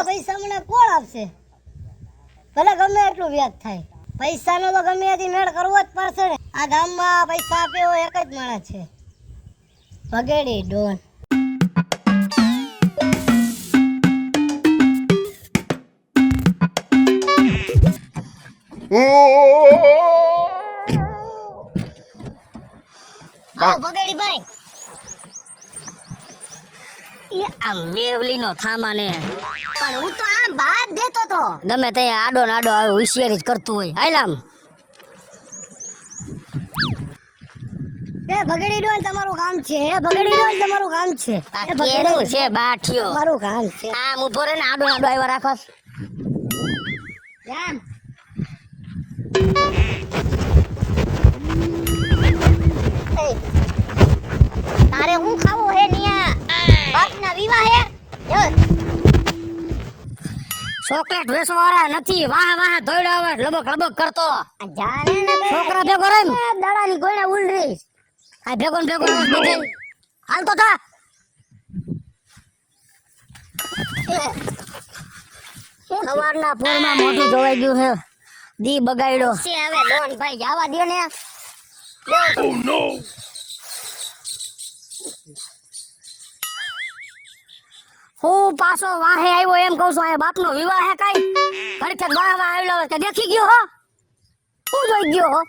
પૈસા મને કોણ આપશે? ભલે ગમે એટલું વ્યાજ થાય, પૈસાનો તો ગમે એથી મેળ કરવો જ પડશે ને. આ ગામમાં પૈસા આપે એવો એક જ માણસ છે, ભગેડી ડોન. ભગેડી ભાઈ, એ આ મેવલીનો થામાને પણ હું તો આમ બાદ દેતો તો. ગમે તે આડો ને આડો આવે, હોશિયારી જ કરતું હોય. હાલામ એ ભગેડી ડોન તમારું કામ છે. એ ભગેડી ડોન તમારું કામ છે. એ ભગેડું છે બાઠિયો મારું કામ છે. આમ ઉભો રે ને, આડો આડો આવ્યા રાખોસ. જામ તારે હું ખાવું હે નિયા? બાપના વિવાહ હે? ચોકલેટ વેચવાવાળા નથી, વાહ વાહ દોડ્યો આવે લબક લબક કરતો. જાને ને છોકરા ભેગો રહીમ દાડાની ગોળે ઉલરી. આ ભેગો ને ભેગો બધે હાલ તો થા. સવારના પોરમાં મોઢું ધોવાઈ ગયું હે, દી બગાડ્યો છે. હવે ડોન ભાઈ જવા દો ને. Oh no. હું પાછો વાહે આવ્યો એમ કહું છું. આ બાપનો વિવાહ હે કઈ ઘડીક વાહ વાહ આવ્યો કે દેખી ગયો હો? હું જોઈ ગયો હો?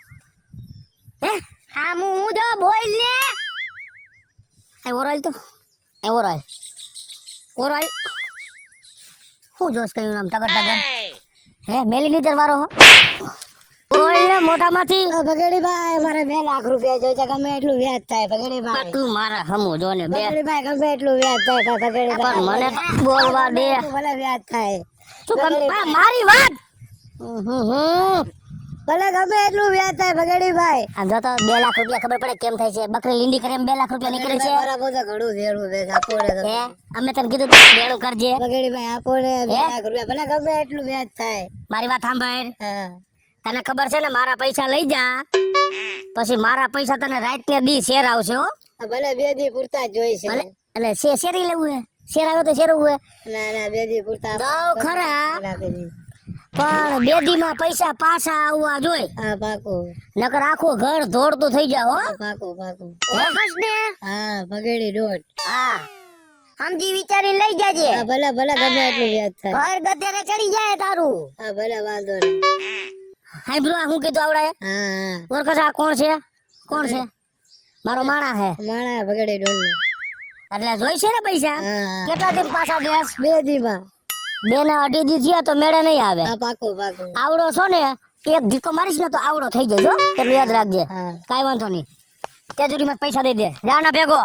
હે હા હું જો બોલ ને. એ ઓરાલ તો એ ઓરાલ ઓરાલ હું જોસ કયું નામ ટગર ટગર હે મેલી લીધર વાળો હો. ઓય મોટામાંથી ભગેડી ભાઈ મારે 2 લાખ રૂપિયા જોઈએ, ગમે એટલું વ્યાજ થાય. ભગેડી ભાઈ તું મારા હમો જો ને. ભગેડી ભાઈ ગમે એટલું વ્યાજ થાય. ભગેડી ભાઈ મને બોલવા દે. ભલે વ્યાજ થાય તું મારી વાત. ભલે ગમે એટલું વ્યાજ થાય. ભગેડી ભાઈ આ જો તો 2 લાખ રૂપિયા ખબર પડે કેમ થાય છે. બકરી લીંડી કરે એમ 2 લાખ રૂપિયા નીકળે છે. બરાબર તો ઘણું દેડું છે. આપો રે હે અમે તને કીધું દેડું કરજે. ભગેડી ભાઈ આપો રે 2 લાખ રૂપિયા. ભલે ગમે એટલું વ્યાજ થાય. મારી વાત સાંભળ. હા તને ખબર છે ને, મારા પૈસા લઈ જા પછી મારા પૈસા તને રાત ને દી શેર આવશે હો. ભલે 2 દી પૂરતા જ જોઈશે. એટલે શેરી લેવું હે? શેર આવ્યો તો શેરવું હે? ના ના 2 દી પૂરતા દઉં ખરા, પણ 2 દી માં પૈસા પાછા આવવા જોઈ. હા પાકું, નકર આખું ઘર દોડતું થઈ જાવ હો. પાકું પાકું બસ ને. હા ભગેડી ડોટ. હા સમજી વિચારી લઈ જાજે. હા ભલે ભલે ગમે એટલું વ્યાજ થાય. ઘર ગધેરે ચડી જાય તારું. હા ભલે વાંધો નહીં. હાઈ બ્રો હું કીધું આવડે? હા ઓળખો આ કોણ છે? કોણ છે? મારો માણા હે. માણા ભગેડી ડોન. એટલે જોઈ છે ને પૈસા? કેટલા દિન પાછા દેસ? 2 દી માં. 2 ને 2.5 દી થયા તો મેળે નહીં આવે. હા પાકું પાકું. આવડો છો ને એક ધીકો મારીશ ને તો આવડો થઈ જજો. એટલું યાદ રાખજે. કાઈ વાંધો નહીં. તેજુરીમાં પૈસા દઈ દે. જા ના ભેગો.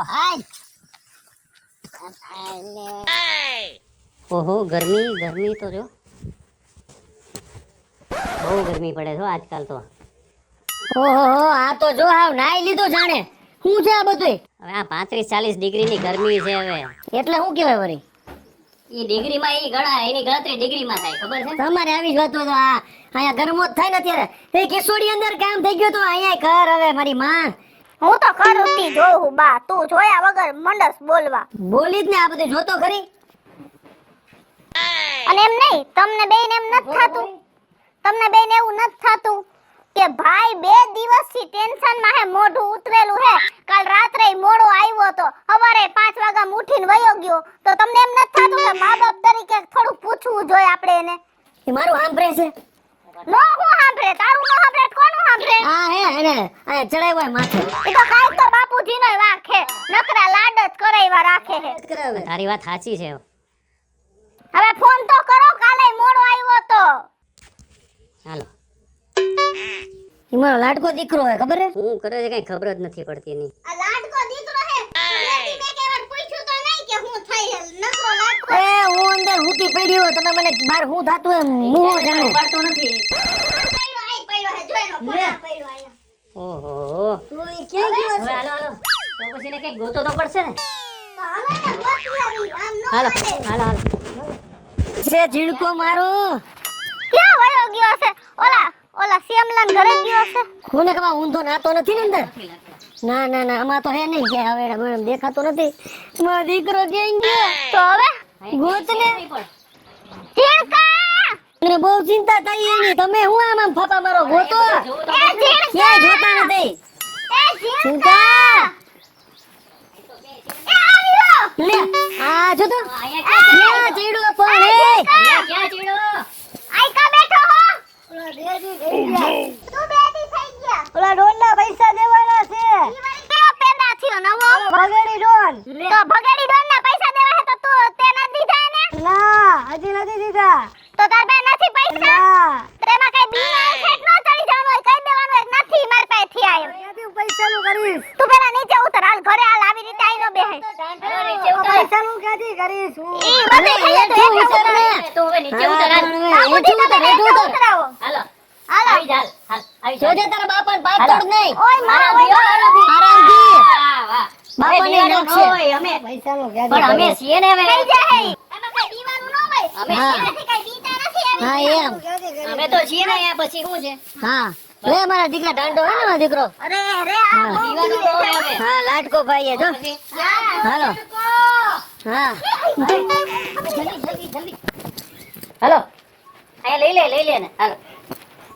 ઓહો ગરમી ગરમી તો જો બહુ ગરમી પડે છે આજકાલ તો. ઓહો આ તો જો હાવ નાઈ લીધો જાણે. શું છે આ બધું? હવે આ 35-40 ડિગ્રીની ગરમી છે હવે. એટલે શું કહેવાય વળી? ઈ ડિગ્રીમાં ઈ ગણા એની ગણતરી ડિગ્રીમાં થાય ખબર છે? તમારે આવી જ વાત તો આ અહીંયા ગરમો જ થાય ને અત્યારે. એ કેસોડી અંદર કામ થઈ ગયો તો અહીંયા કર હવે મારી માં. હું તો ખરુતી જોઉં બા, તું જોયા વગર મંડસ બોલવા. બોલી જ ને આ બધું જોતો ખરી. અને એમ નહીં, તમને બેન એમ નથી થાતું? તમને બેન એવું નથી થાતું કે ભાઈ 2 દિવસથી ટેન્શનમાં હે, મોઢું ઉતરેલું હે, કાલ રાત્રે મોડો આવ્યો તો, સવારે 5 વાગ્યા ઉઠીને વયો ગયો, તો તમને એમ નથી થાતું કે મા બાપ તરીકે થોડું પૂછવું જોઈએ આપણે એને? એ મારું સાંભળે છે? નો હું સાંભળે, તારું નો સાંભળે, કોનું સાંભળે? હા હે એને આ ચડાવ્યા માથે. એ તો કાઈ તો બાપુજીનો વાંક હે, નકરા લાડ જ કરાવ્યા રાખે હે. તારી વાત સાચી છે. હવે ફોન તો કરો, કાલે મોડો આવ્યો તો. હાલો ઈ મારો લાડકો દીકરો હે, ખબર હે? હું કરે છે કઈ ખબર જ નથી પડતી એની. આ લાડકો દીકરો હે, મે કેવાર પૂછ્યું તો નહીં કે હું થાય નકરો લાડકો. એ હું અંદર હુતી પડ્યો, તમે મને બહાર હું થાતું એમ મું જાણે પડતો નથી. પડ્યો હે જોઈ લો, પડ્યો આયા. ઓહો તું ઈ ક્યાં ગયો છે? હાલો હાલો તો પછી ને કઈ ગોતો તો પડશે ને. હાલો હાલો હાલો છે ઝીણકો મારો. ક્યાં વયો ગયો છે? ઓલા શ્યામલાન ઘરે ગયો છે. કોને કવા ઊંધો નાતો નથી ને અંદર? ના ના ના આમાં તો હે નહીં કે હવે મને દેખાતો નથી. મારો દીકરો ક્યાં ગયો? તો હવે ગોત ને. ઝીણકા મને બહુ ચિંતા થઈ એની. તમે હું આમ ફાફા મારો ગોતો એ ઝીણકા ક્યાંય જોતા નથી. એ ઝીણકા એ આવ્યો લે આ જો તો અહીંયા ક્યાં ચીડો પણ હે. ક્યાં ચીડો? આઈ કા બેઠો હો ઓલા દેજી થઈ ગયા. તું બેટી થઈ ગયા ઓલા ડોનના પૈસા દેવાના છે. ઈ વળી કયો પેદા થયો નવો ભગેડી ડોન. તો ભગેડી ડોન ના પૈસા દેવા હે તો તું તે ન દીધા ને ના હજી નથી દીધા. તો તાર બે નથી પૈસા ના તેમાં કઈ બીના સેટ ન ચડી જવાનું હોય કહી દેવાનું હોય કે નથી માર પાસે થી આયો અહીંયાથી હું પૈસાનું કરીશ. તું પેલા નીચે ઉતર હાલ ઘરે હાલ આવી રીતે આઈ નો બેહે નીચે ઉતર. પૈસાનું ક્યાંથી કરીશ હું? ઈ બધે થઈ જાય તો હેઠું હેઠું ઉતર ને. તું હવે નીચે ઉતર હાલ. બાપુજી તમે હેઠું ઉતરાવો હાલો હાલો આવી જા હાલ આવી જા. જોજે તારા બાપાને પાપ હાલો. તોડ નહીં. ઓય મારા હાલો, ઓય બીઓ, હાલો, આરામથી. વાહ, વાહ. બાપાને હવે બીવાનું નોખ છે. ન હોય, અમે પૈસાનું પણ ક્યાંથી અમે કરીશ? છીએ ને હવે. થઈ જાય એમાં કઈ બીવાનું ન હોય અમે હા. છીએ. એનાથી કઈ બીતા નથી હા આવી એમ. અમે તો છીએ ને અહીંયા પછી શું છે? હા લે મારા દીકરા ઢાંઢો હે ને મારો દીકરો. અરે અરે હા. આ બીવાનું ન હોય હવે. હા લાડકો ભાઈ હે જો. પછી હાલો હા હાલો અહીંયા લઈ લે ને હાલો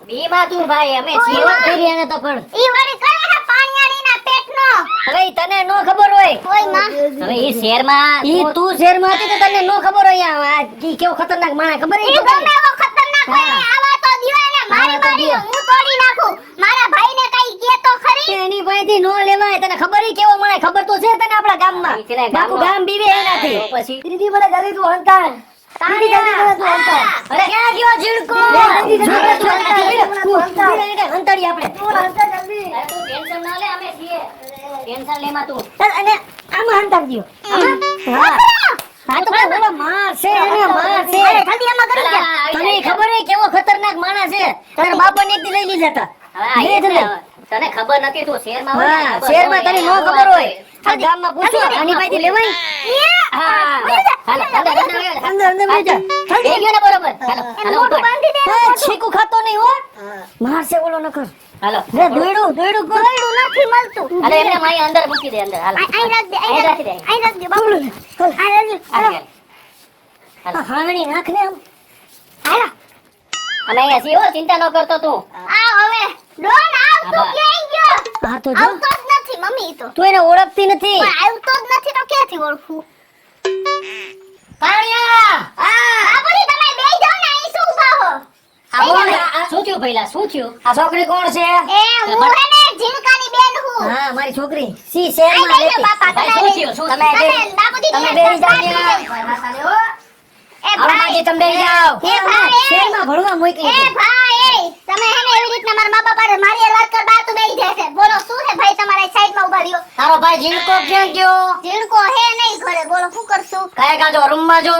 બીમાં તું ભાઈ અમે છીએ. જીવન કરી એને તો પણ ઈ વળી કરે છે પાણીયાળીના પેટનો હવે ઈ તને નો ખબર હોય. ઓય માં હવે ઈ શહેરમાં ઈ તું શહેરમાં હતી તો તને નો ખબર હોય. આ ઈ કેવો ખતરનાક માણસ ખબર ઈ હે ગમે એવો ખતરનાક હોય હા. આવા તો દિવાને મારી આવા તો મારી દિવા. હું તોડી નાખું મારા ભાઈને કઈ કે તો ખરી એની પાસેથી નો લેવાય. તને ખબર હે કેવો માણસ? ખબર તો છે તને આપણા ગામમાં. ઈ છે ને બાપુ ગામમાં. ગામ બીવે એનાથી. તો પછી દીદી મને ઘરે તું હંતાણ. દીદી ઘરે તું હંતાણ. અરે ક્યાં ગયો ઝીણકો? દીદી ઘરે તું હંતાણ. તું હંતાણ. દીદી હંતાડી આપણે. તું હંતાડ જલ્દી. અરે તું ટેન્શન ના લે અમે છીએ ટેન્શન લેમાં તું અને આમાં હંતાડ દ્યો. હા હા તો કોઈ ઓલો માર છે એને માર છે. જલ્દી આમાં કરી દે તને ખબર હે કેવો ખતરનાક માણસ છે? તારા બાપાને એકદી લઈ લીધા હતા. હવે આ લે ઈ જ ને, જલ્દી. તને ખબર નથી તું શહેરમાં હોય ને, હા ખબર શહેરમાં હોય, તને એને નો હું ખબર વાત હોય. કરું. આ ગામમાં પૂછો આની પાસેથી લેવાય. હા હાલો, અંદર, અંદર, અંદર. અંદર અંદર બેઠા. થઈ ગયો ને બરોબર હાલો એનું હાલો મોઢું ઉપર. બાંધી દે એ છીકું ખાતો નહીં હો. મારશે ઓલો નકર. હાલો લે દોયડું દોયડું કર. કોયડું નથી મળતું હાલો એમને મારી અંદર મૂકી દે અંદર હાલો આઈ રાખ દે અહીં રાખી દે. આઈ રાખ દે બાબુ આઈ રાખ દે હાલો આ હાંગણી નાખ ને આમ. હાલો અમે અહીંયા છીએ હો, ચિંતા ન કરતો તું આ હવે ડોન આવતો આભાર. ક્યાંય ગયો હા તો જો આવતો જ નથી મમ્મી તો તું એને ઓળખતી નથી. પણ આવતો જ નથી તો ક્યાંથી ઓળખું કાળિયા બાબુજી તમે બેહી જાઓ ને અહીં શું ઊભા હો આ બોલ ને, આ શું થયું પહેલા શું થયું આ છોકરી કોણ છે? એ હું હે ને ઝીણકાની બેન હું હા મારી છોકરી. સી આઈ શહેરમાં બેહી રહેતી. જાઓ બાપા ભાઈ, તમે શું થયું? શું તમે થયું? બે- બાબુજી તમે તમે બેહી જાઓ સંભાળી ત્યાં. એ આવો માજી, તમે બેહી જાઓ. એ ભાઈ, એ. શહેરમાં ભણવા મોકલી એ છે. ભાઈ તમે હે ને એવી રીતના મારા મા બાપા મારી હારે વાત કર બાર તો બેહી જાય છે બોલો શું છે ભાઈ તમારા સાઈડમાં ઊભા રહ્યો તારો ભાઈ ઝીણકો ક્યાં ગયો? ઝીણકો હે નહીં ઘરે બોલો શું કરશું કાંઈ કાં જો રૂમમાં જો.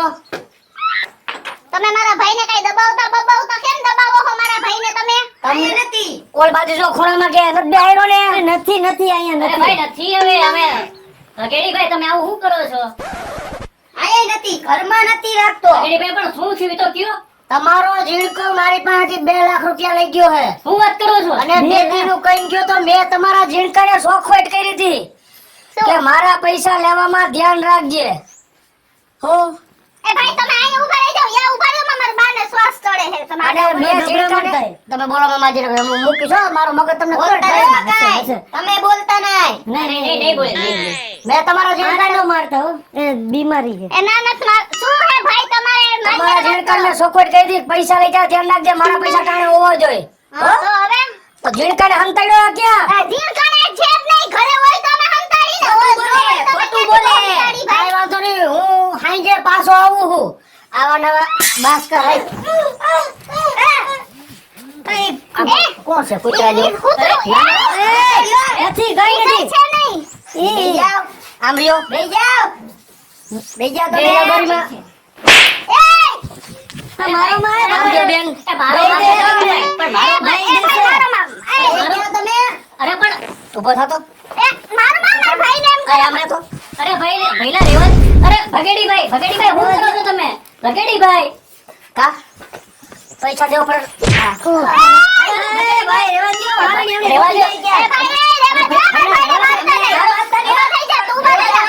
તમે મારા ભાઈને કઈ દબાવતા બબાવતા કેમ દબાવો છો મારા ભાઈને તમે તમને નથી. ઓલ બાજુ જો ખૂણામાં કે નથી બેહાયરો ને. નથી નથી અહીંયા અરે ભાઈ નથી હવે અમે ગેડી ભાઈ તમે આવું શું કરો છો અહીંયા નથી. ઘરમાં નથી રાખતો. ગેડી ભાઈ પણ શું થયું એ તો કયો તમારો ઝીણકો મારી પાસેથી 2 લાખ રૂપિયા લઈ ગયો હે. શું વાત કરો છો અને બેબીનું કઈ ગયો તો મેં તમારા ઝીણકાને સોખવટ કરી હતી શું? કે મારા પૈસા લેવામાં ધ્યાન રાખજે. હો એ ભાઈ તમે અહીં ઊભા રહી જાઓ યા ઊભા રહો મારા બાને શ્વાસ ચડે છે અને તમારે મેં ઝીણકાને તમે બોલો મામાજી હું મૂકી છો મારો મગજ તમને ખબર થાય હશે. તમે બોલતા નહીં નહીં નહીં નહીં બોલે નહીં બોલે. મેં તમારો ઝીણકા ન મારતા હો. એ બીમારી છે. એ ના નથી શું હે ભાઈ તમારે તમારા ઝીણકાને સોખવટ કરી હતી પૈસા લઈ જા ધ્યાન રાખજે મારા પૈસા ટાણે હોવા જોઈએ. હા, તો હવે તો ઝીણકાને હંતાડ્યો ક્યાં? આ ઝીણકાને જેબ નહીં ઘરે હોય તો અમે હંતાડીને હોય તો તમે ખોટું કેમ બોલે. હંતાડી ભાઈ? કાંઈ વાંધો નહીં હું હાંજે પાછો આવું છું. આવા નવા બાસ્કા હાય. કોણ છે કૂતરા જેવું? નથી ગઈ નથી. છે નહીં ઈ આમ રહ્યો. બેહી જાઓ તો બે બેહી ગરીમાં. આ મારો મારે આમ જો બેન એ મારો બેહી ભાઈ જાઓ. પણ મારો ભાઈ બેહી એ જશે. મારો મામ બેહી જાઓ તમે. અરે પણ ઊભો થતો. એ મારો મામ મારા ભાઈને એમ આ આમ રહેતો. અરે ભાઈ ભઈલા રેવા દે. અરે ભગેડીભાઈ ભગેડીભાઈ શું કરો છો તમે ભગેડીભાઈ કા પૈસા દેવો પડે. હા. એ ભાઈ રેવા દ્યો. મારે એમને રેવા દ્યો. સમજાઈ ગયા. ભાઈ રેવા દે ભાઈને વાંચતા નહીં એવા થઈ જા તું અરે બધા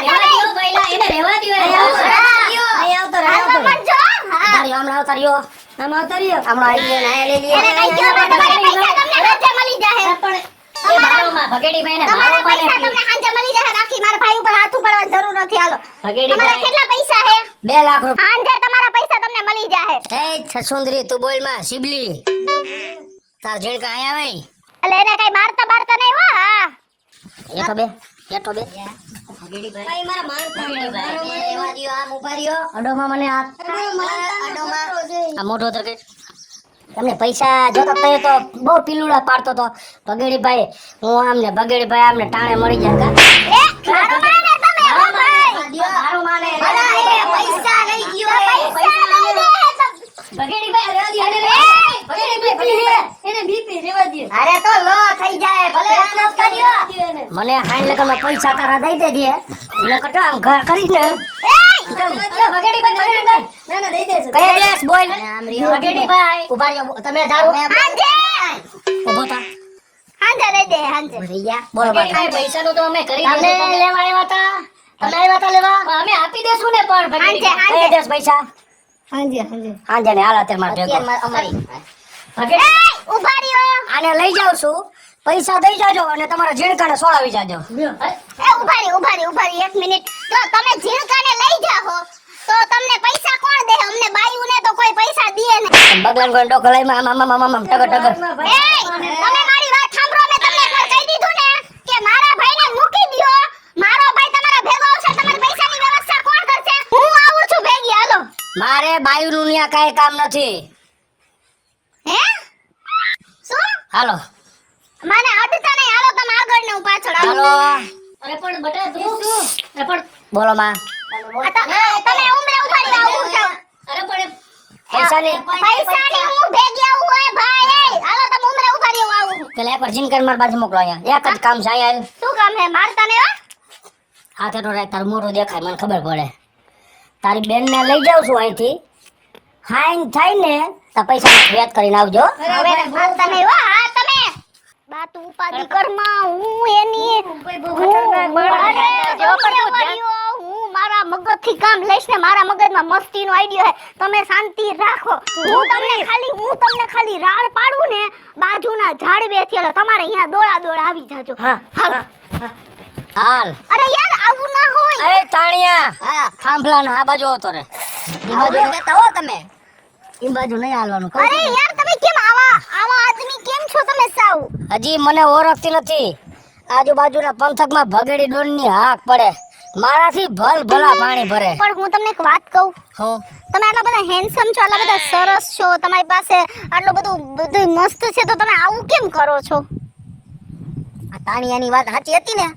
રેવા દ્યો ભઈલા એને રેવા દ્યો અહીં આવતો રહે, અહીં આવતો રહે. પણ જો હા રહ્યો આમાં ઉતાર્યો હમણાં આવી ગયો ને આયા લઈ લઈએ એને કઈ કયો માં તમારા પૈસા તમને હાંજે મળી જાહે એ ભાડોમાં ભગેડીભાઈ ને તમારા ભાડોમાં પૈસા તમને હાંજે મળી જાહે બાકી મારા ભાઈ ઉપર હાથ ઉપાડવાની જરૂર નથી હાલો તમારા ભગેડીભાઈ કેટલા પૈસા હે 2 લાખ રૂપિયા હાંજે તમારા પૈસા તમને મળી જાહે એ છસુંદરી તું બોલ માં શિબલી તાર જેણ કા આયા ભાઈ એટલે એને કઈ મારતા નહીં હો હા એઠો બે ભગેડીભાઈ ભાઈ મારા માણસ ભગેડીભાઈ એવા દિયો આમ ઉભા રહ્યો અડોમાં મને હાથ આ મોઢો તરકે તમને પૈસા જોતો તો એ તો બહુ પીલુડા પાડતો તો ભગેડીભાઈ હું આમને ભગેડીભાઈ આમને ટાણે મળી જાય એ મારો માને તમે હો ભાઈ મારું માને અલા એ પૈસા લઈ ગયો પૈસા લઈ દે ભગેડીભાઈ રેવા દે ભગેડીભાઈ એને બીપી રેવા દે અરે તો લો થઈ જાય ભલે આનંદ કર્યો મને હાઈ લગનમાં પૈસા તારા દઈ દેજે એટલે કટો આમ ઘર કરીને ભગેડીભાઈ ના ના દઈ દેશે કઈ દેશ બોલ ભગેડીભાઈ ઉભા રહ્યો તમે જાઓ હાંજે ઉભો થા હાંજે લઈ દે હાંજે બોલો ભાઈ પૈસાનું તો અમે કરી દઈશું તમે લેવા આવ્યા હતા તમે આવ્યા હતા લેવા અમે આપી દેશું ને પણ ભગેડીભાઈ કઈ દેશ પૈસા હાંજે હાંજે હાંજે ને હાલ અત્યારે મારે ભેગો અમારી એ ઉભા રહ્યો આને લઈ જાઉં છું પૈસા દઈ જાજો અને તમારા ઝીણકાને સોળાવી જાજો એ ઉભા રહી 1 મિનિટ તો તમે ઝીણકાને લઈ જાઓ તો તમને પૈસા કોણ દે અમને બાયુને તો કોઈ પૈસા દે નહીં ભગવાન કોઈ ડોકો લઈ માં ટગર ટગર એ તમે મારી વાત સાંભળો મેં તમને એકવાર કહી દીધું ને કે મારા ભાઈને મૂકી દ્યો મારો ભાઈ તમારા ભેગો આવશે તમારી પૈસાની વ્યવસ્થા કોણ કરશે હું આવું છું ભેગી હાલો મારે બાયુનું ન્યા કાંઈ કામ નથી હે શું હાલો મને અડતા નહીં હાલો તમે આગળ ને હું પાછળ હાલો આવું અરે પણ બટા તું અરે પણ બોલો માં તમે ઉમરે ઉભા રહ્યો આવું છું અરે પણ પૈસાની પૈસાની હું ભેગી આવું હે ભાઈ હાલો તમે ઉમરે ઉભા રહ્યો આવું પેલા એકવાર જીનકર માર બાજુ મોકલો અહીંયા એક જ કામ છે અહીંયા શું કામ હે મારતા ને હો હાથે તો તારું મોઢું દેખાય મને ખબર પડે તારી બેનને લઈ જાઉં છું અહીંથી હાઈન થાય ને તો પૈસા વ્યાજ કરીને આવજો હવે મારતા નહીં હો હા તમે બાત ઉપાધિ કરમાં હું એની હું મારા મગજથી કામ લઈશ ને મારા મગજમાં મસ્તીનો આઈડિયો હે તમે શાંતિ રાખો હું તમને ખાલી રાડ પાડું ને બાજુના ઝાડવેથી એટલે તમારે અહીંયા દોડા આવી જાજો હા હાલો. હાલ અરે યાર આવું ના હોય એ તાણિયા હા થાંભલા આ બાજુ આવતો રે એ બાજુ બેઠા હો તમે એ બાજુ નહીં હાલવાનું કહું અરે યાર તમે કેમ આવા આદમી કેમ છો તમે સાવ હજી મને ઓળખતી નથી આજુબાજુના પંથકમાં ભગેડી ડોનની હાક પડે મારાથી ભલા પાણી ભરે પણ હું તમને એક વાત કહું હું તમે આટલા બધા હેન્ડસમ છો આટલા બધા સરસ છો તમારી પાસે આટલું બધું મસ્ત છે તો તમે આવું કેમ કરો છો આ તાણિયાની વાત સાચી હતી ને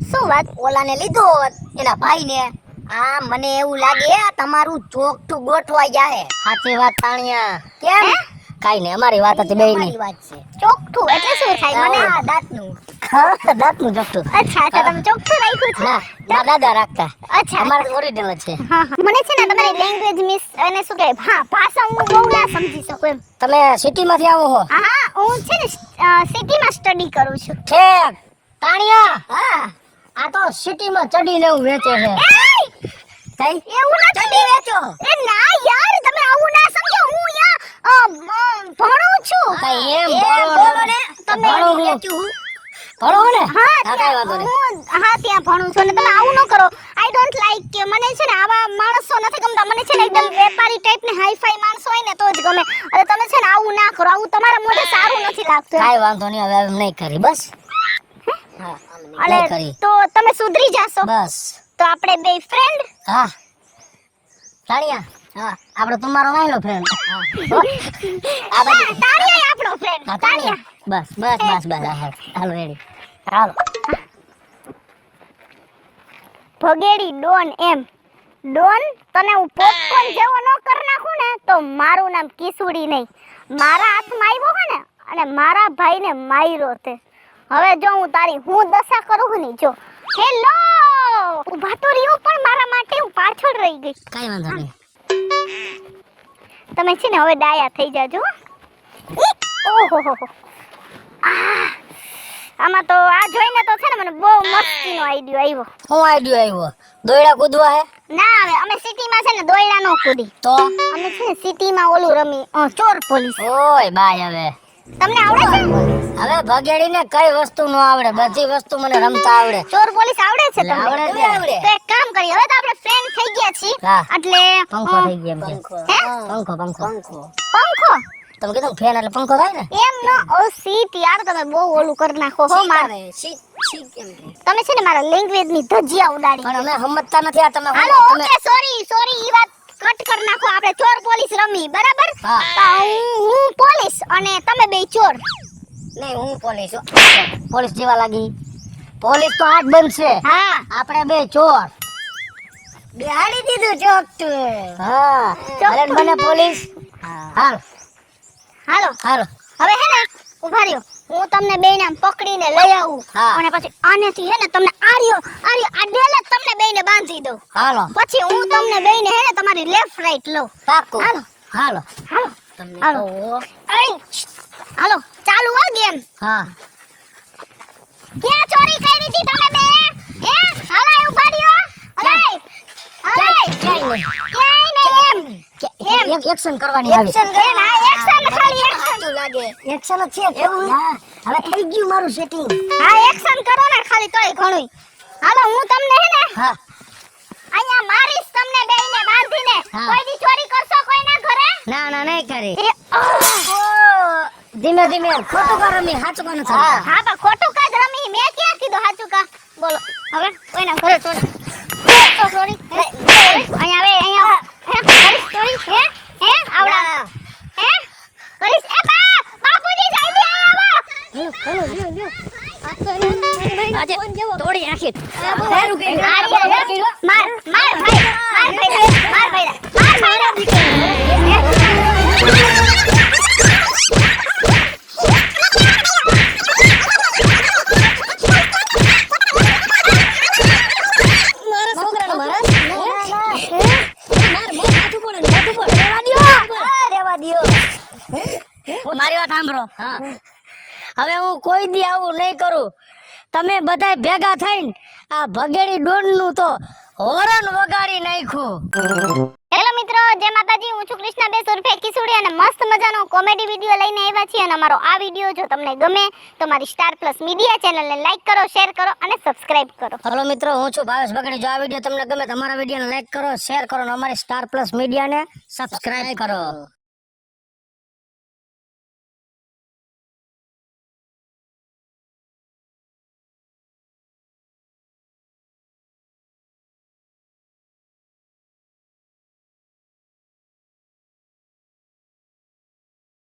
શું વાત ઓલાને લીધો હોત એના ભાઈને આ મને એવું લાગે આ તમારું ચોકઠું ગોઠવાઈ જાય સાચી વાત તાણિયા કેમ કાઈ નહીં અમારી વાત હતી બેયની વાત છે ચોકઠું એટલે શું થાય મને દાંતનું ચોકઠું અચ્છા તમે ચોકઠું રાખ્યું છે ના ના દાદા રાખતા અચ્છા અમારું ઓરિજિનલ છે હા મને છે ને તમારી લેંગ્વેજ મિસ અને શું કહે હા ભાષા હું બહુ ના સમજી શકું એમ તમે સિટીમાંથી આવો હો હા હું છે ને સિટીમાં સ્ટડી કરું છું ઠેક તાણિયા હા આ તો સિટીમાં ચડીને એવું વેચે છે કઈ એવું ના ચડી વેચો એ ના યાર તમે આવું ના સમજો હું ભણું છું કઈ એમ બોલો ને તમે ભણો હું. ભણો ને હા કાંઈ વાંધો નહીં ત્યાં ભણું છું ને તમે આવું ન કરો આઈ ડોન્ટ લાઈક કે મને છે ને આવા માણસો નથી ગમતા મને છે ને એકદમ વેપારી ટાઈપ ને હાઈફાઈ માણસો હોય ને તો જ ગમે અને તમે છે ને આવું ના કરો આવું તમારા મોઢે સારું નથી લાગતું કાંઈ વાંધો નહીં હવે એમ નહીં કરી બસ હા અને નહીં કરી તો તમે સુધરી જાશો બસ તો આપણે બે ફ્રેન્ડ હા તાણિયા હા આપણે તમારો નાયલો ફ્રેન્ડ આ બાજુ તાળીયા આપણો ફ્રેન્ડ હા, તાણિયા બસ હાલો રેડી હાલો ભગેડી ડોન એમ ડોન તને હું પોપકોર્ન જેવો ન કર નાખું ને તો મારું નામ કિસુડી નહીં મારા હાથમાં આવ્યો હે ને અને મારા ભાઈને માર્યો તે હવે જો હું તારી હું દશા કરું ને જો હેલો ઊભા તો રહ્યો પણ મારા માટે હું પાછળ રહી ગઈ કાંઈ વાંધો નહીં તમે છે ને હવે ડાયા થઈ જાજો ઓહો આમાં તો આ જોઈને તો છે ને મને બહુ મસ્તીનો આઈડિયો આવ્યો. શું આઈડિયો આવ્યો? દોયડા કૂદવા હે? ના આવે, અમે સિટીમાં છે ને દોયડા નો કૂદી. તો અમે છે ને સિટીમાં ઓલું રમી ચોર પોલીસ. ઓય બાય હવે તમને આવડે છે? હવે ભગેડીને કઈ વસ્તુ નો આવડે? બધી વસ્તુ મને રમતા આવડે. ચોર પોલીસ આવડે છે તમને? આવડે છે. તો એક કામ કરીએ, હવે તો આપણે ફ્રેન્ડ થઈ ગયા છીએ. હા. એટલે પંખો થઈ ગયો એમ કે. હે? પંખો પંખો તમે કીધું ફેન એટલે પંખો થાય ને? એમ ન ઓ સીટ યાર, તમે બહુ ઓલું કરી નાખો હો મારે. તમે છે ને મારા લેંગ્વેજ ની ધજિયા ઉડાડી. પણ અમે સમજતા નથી આ તમે હાલો ઓકે સોરી ઈ વાત કટ કરી નાખો. આપણે ચોર પોલીસ રમી બરાબર? હા. તો હું પોલીસ અને તમે બે ચોર. નહીં હું પોલીસ જેવા લાગી. પોલીસ તો આજ બનશે. હા આપણે બે ચોર. બિહાડી દીધું ચોકટું. હા અરે બને પોલીસ. હાલ હાલો હાલ હવે હે ને ઉભા રહ્યો, હું તમને બેયને આમ પકડીને લઈ આવું હા. અને પછી આનેથી હે ને તમને આર્યો આ ડેલે તમને બેયને બાંધી દઉં. હાલો પછી હું તમને બેયને હે ને તમારી લેફ્ટ રાઈટ લઉં. પાકું. હાલો. હાલો હાલો તમને હાલો. કહું. હાલો ચાલુ હો ગેમ. હા ક્યાં ચોરી કરી હતી તમે બે? હે હલાય ઉભા રહ્યો, હલાય હલાય ક્યાંય નહીં. ક્યાંય નહીં એમ એક્શન કરવાની આવી. એક્શન કરે ને આ એક્શન ખાલી એક્શન લાગે એક્શન જ છે એવું. હા હવે થઈ ગયું મારું સેટિંગ. હા એક્શન કરો ને ખાલી તોય ઘણું. હાલો હું તમને હે ને હા અહીંયા મારીશ તમને બેયને બાંધીને. હા. કોઈ દી ચોરી કરશો કોઈના ઘરે? ના ના નહીં કરી. એ, આહ. ધીમે ધીમે ખોટું કરો મી સાચું કોને હા હા પણ ખોટું કાજ રમી મેં ક્યાં કીધું સાચું કા? બોલો હવે કોઈના ઘરે ચોરી ચોરી અહીંયા આવે અહીંયા હે કરીશ ચોરી હે આવડા હે કરીશ એ બાપુજી જલ્દી આવો. આજે તોડી નાખી. માર ભાઈ માર ભાઈ મારી વાત સાંભળો. હવે હું કોઈ દી આવું નહીં કરું. તમે બધા ભેગા થઈને આ ભગેડી ડોન નું તો હોરન વગાડી નાખ્યું. હેલો મિત્રો, જય માતાજી. હું છું કૃષ્ણા બેસ ઉર્ફે કિસુડી અને મસ્ત મજાનો કોમેડી વિડિયો લઈને આવ્યા છીએ. અને અમારો આ વિડિયો જો તમને ગમે તો મારી સ્ટાર પ્લસ મીડિયા ચેનલને લાઈક કરો, શેર કરો અને સબસ્ક્રાઇબ કરો. હેલો મિત્રો, હું છું ભાવેશ ભગડી. જો આ વિડિયો તમને ગમે તો અમારા વિડિયોને લાઈક કરો, શેર કરો અને અમારી સ્ટાર પ્લસ મીડિયાને સબસ્ક્રાઇબ કરો.